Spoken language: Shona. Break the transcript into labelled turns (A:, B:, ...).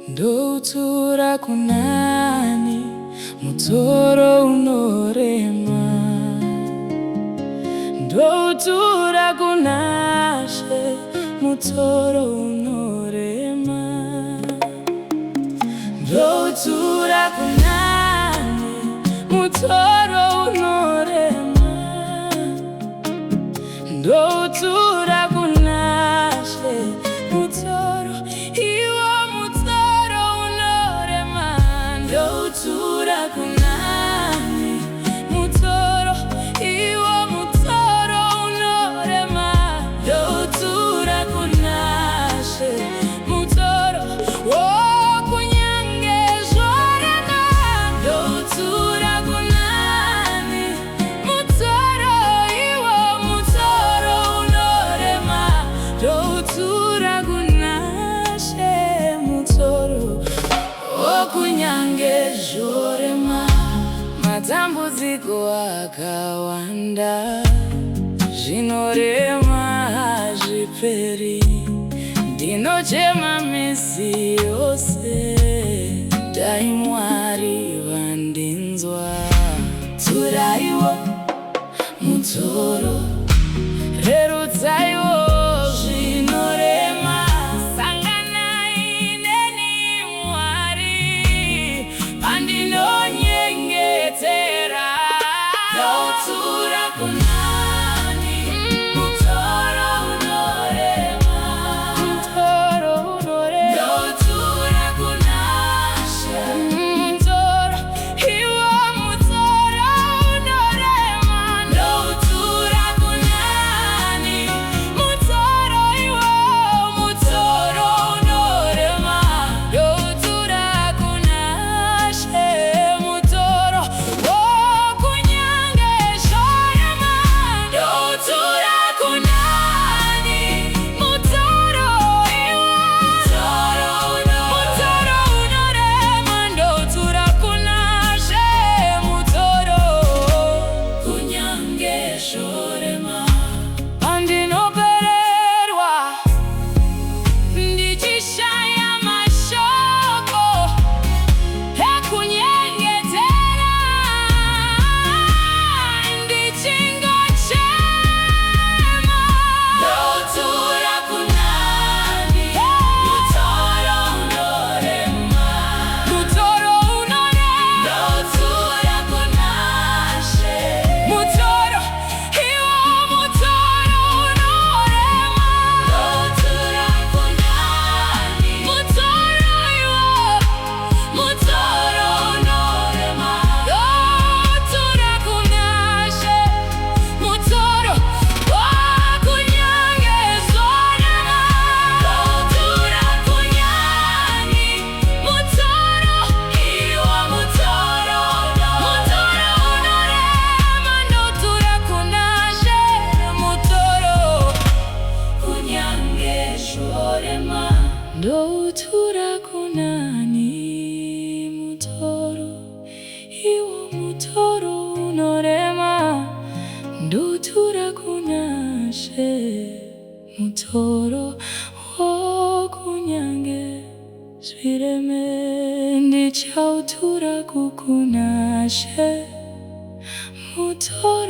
A: Ndotura kunani mutoro unorema, ndotura kunashe mutoro unorema, ndotura kunani mutoro unorema, ndotura kunashe mutoro iwo mutoro unorema, ndotura kunani mutoro iwo mutoro unorema, ndotura kunashe mutoro wokunyange zvorema, ndotura kunani mutoro iwo mutoro unorema, ndotura kunashe mutoro wokunyange zvorema. Matambudziko akawanda zvinorema hazviperi, ndinochema misi yose, dai Mwari vandinzwa. Turaiwo mutoro, rerutsaiwo zvinorema, sanganai neni Mwari pandinonyengetera. Ndotura kunani mutoro unorema, mutoro unorema, ndotura kunashe mutoro iwo mutoro unorema, ndotura kunani mutoro iwo mutoro unorema, ndotura kunashe mutoro wokunyange zvorema, ndotura kunani mutoro iwo mutoro unorema, ndotura kunashe mutoro kunyange zvorema. Pandinopererwa ndichishaya mashoko ekunyengetera, ndichingochema, ndotura kunani mutoro unorema, mutoro unorema, ndotura kunashe mutoro iwo mutoro unorema, ndotura kunani mutoro iwo mutoro unorema, ndotura kunashe mutoro wokunyange zvorema, ndotura kunyani mutoro iwo mutoro unorema, ndotura kunashe mutoro kunyange zvorema, ndotura kunani mutoro iwo mutoro unorema, ndotura kunashe mutoro wokunyange zvireme, ndichautura kukunashe mutoro.